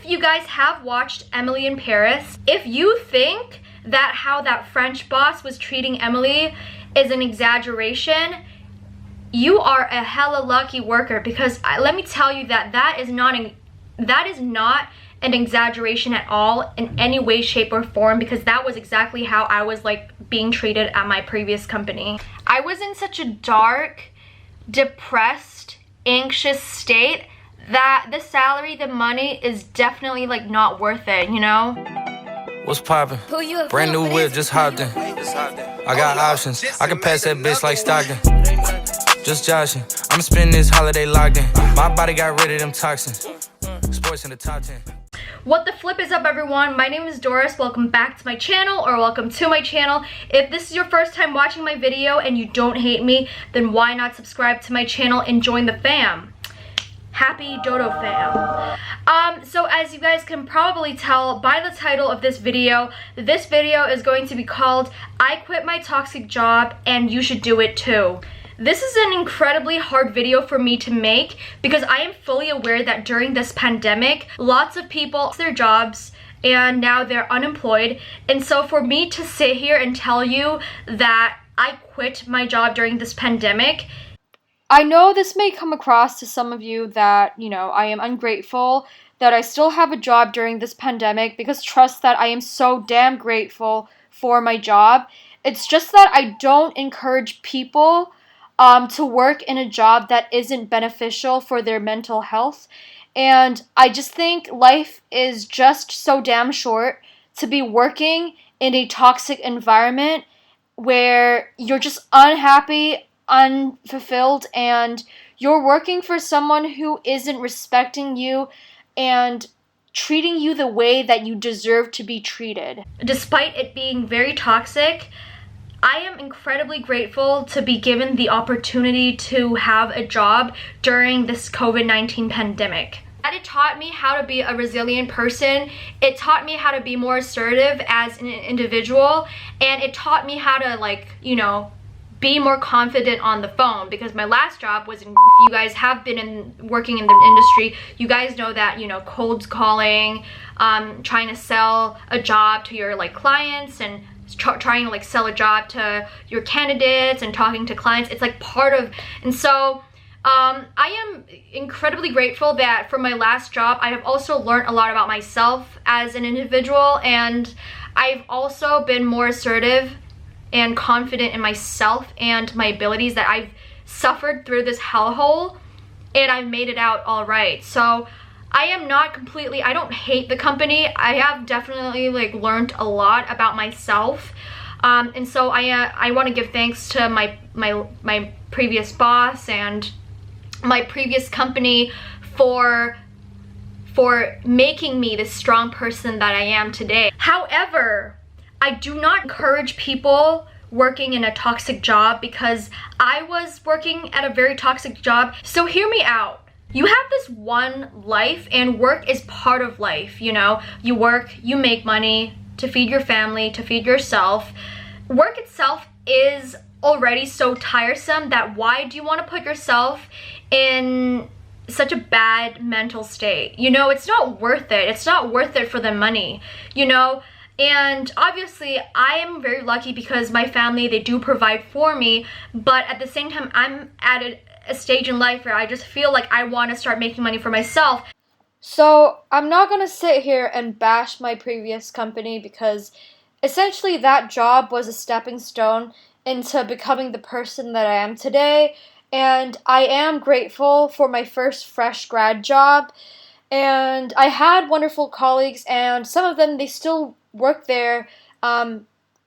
you guys have watched Emily in Paris, if you think that how that French boss was treating Emily is an exaggeration, you are a hella lucky worker, because let me tell you that that is not an exaggeration at all in any way, shape, or form, because that was exactly how I was like being treated at my previous company. I was in such a dark, depressed, anxious state that the salary, the money is definitely like not worth it, you know? What's poppin'? Brand new whip, just hopped in. I got options. I can pass that bitch like Stockton. Just joshing. I'ma spend this holiday locked in. My body got rid of them toxins. Sports in the top 10. What the flip is up, everyone? My name is Doris. Welcome back to my channel, or welcome to my channel. If this is your first time watching my video and you don't hate me, then why not subscribe to my channel and join the fam? Happy Dodo fam. So as you guys can probably tell by the title of this video is going to be called I Quit My Toxic Job and You Should Do It Too. This is an incredibly hard video for me to make because I am fully aware that during this pandemic, lots of people lost their jobs and now they're unemployed. And so for me to sit here and tell you that I quit my job during this pandemic, I know this may come across to some of you that, you know, I am ungrateful that I still have a job during this pandemic, because trust that I am so damn grateful for my job. It's just that I don't encourage people to work in a job that isn't beneficial for their mental health. And I just think life is just so damn short to be working in a toxic environment where you're just unhappy, unfulfilled, and you're working for someone who isn't respecting you and treating you the way that you deserve to be treated. Despite it being very toxic, I am incredibly grateful to be given the opportunity to have a job during this COVID-19 pandemic. It taught me how to be a resilient person. It taught me how to be more assertive as an individual, and it taught me how to, like, you know, be more confident on the phone, because my last job was if you guys have been working in the industry, you guys know that, you know, cold calling, trying to sell a job to your like clients, and trying to like sell a job to your candidates and talking to clients, it's like part of. And so I am incredibly grateful that from my last job I have also learned a lot about myself as an individual, and I've also been more assertive and confident in myself and my abilities, that I've suffered through this hellhole and I've made it out all right. So I am not completely, I don't hate the company. I have definitely like learned a lot about myself. And so I want to give thanks to my previous boss and my previous company for making me the strong person that I am today. However, I do not encourage people working in a toxic job, because I was working at a very toxic job. So hear me out. You have this one life, and work is part of life, you know? You work, you make money to feed your family, to feed yourself. Work itself is already so tiresome that why do you want to put yourself in such a bad mental state? You know, it's not worth it. It's not worth it for the money, you know? And obviously I am very lucky because my family, they do provide for me, but at the same time I'm at a stage in life where I just feel like I want to start making money for myself. So I'm not gonna sit here and bash my previous company, because essentially that job was a stepping stone into becoming the person that I am today, and I am grateful for my first fresh grad job. And I had wonderful colleagues, and some of them, they still work there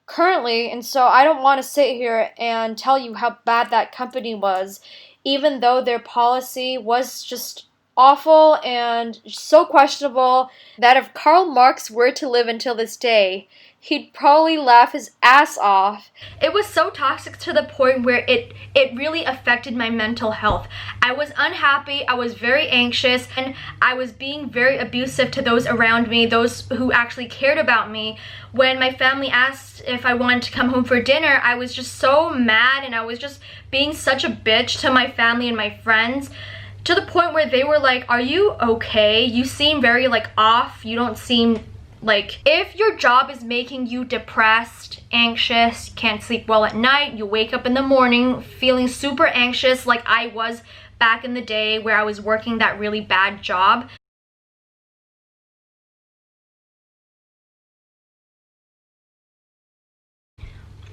currently, and so I don't want to sit here and tell you how bad that company was, even though their policy was just awful and so questionable that if Karl Marx were to live until this day, he'd probably laugh his ass off. It was so toxic to the point where it really affected my mental health. I was unhappy, I was very anxious, and I was being very abusive to those around me, those who actually cared about me. When my family asked if I wanted to come home for dinner, I was just so mad, and I was just being such a bitch to my family and my friends to the point where they were like, are you okay? You seem very like off. You don't seem like, if your job is making you depressed, anxious, can't sleep well at night, you wake up in the morning feeling super anxious like I was back in the day where I was working that really bad job.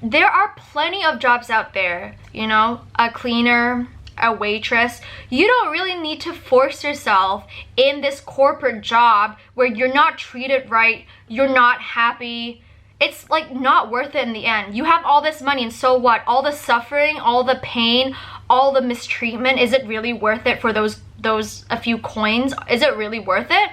There are plenty of jobs out there, you know, a cleaner, a waitress. You don't really need to force yourself in this corporate job where you're not treated right, you're not happy. It's like not worth it in the end. You have all this money and so what? All the suffering, all the pain, all the mistreatment, is it really worth it for those a few coins? Is it really worth it?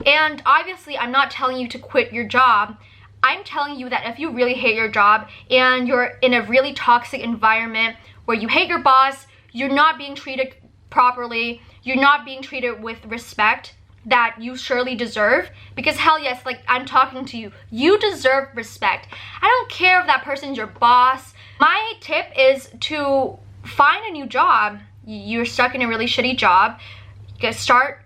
And obviously I'm not telling you to quit your job. I'm telling you that if you really hate your job and you're in a really toxic environment where you hate your boss, you're not being treated properly, you're not being treated with respect that you surely deserve, because hell yes, like I'm talking to you, you deserve respect. I don't care if that person's your boss. My tip is to find a new job. You're stuck in a really shitty job. Start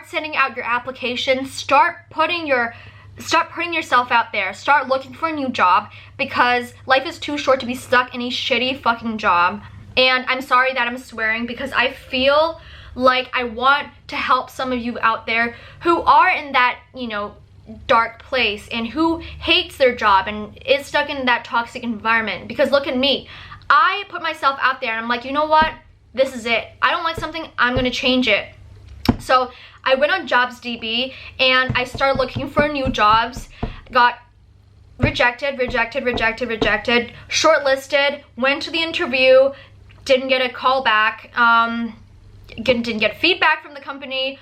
sending out your application, start putting yourself out there, start looking for a new job, because life is too short to be stuck in a shitty fucking job. And I'm sorry that I'm swearing, because I feel like I want to help some of you out there who are in that, you know, dark place and who hates their job and is stuck in that toxic environment. Because look at me, I put myself out there and I'm like, you know what, this is it. I don't like something, I'm gonna change it. So I went on JobsDB and I started looking for new jobs, got rejected, shortlisted, went to the interview, didn't get a call back, didn't get feedback from the company,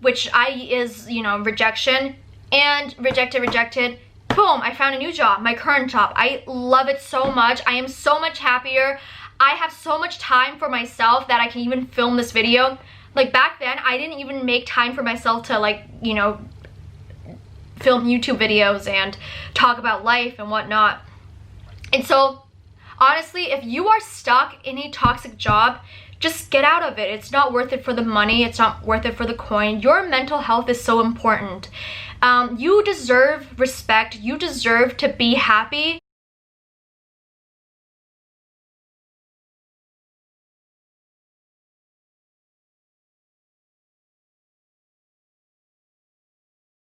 which is, you know, rejection, and rejected. Boom, I found a new job, my current job. I love it so much. I am so much happier. I have so much time for myself that I can even film this video. Like back then, I didn't even make time for myself to, like, you know, film YouTube videos and talk about life and whatnot. And so, honestly, if you are stuck in a toxic job, just get out of it. It's not worth it for the money. It's not worth it for the coin. Your mental health is so important. You deserve respect. You deserve to be happy.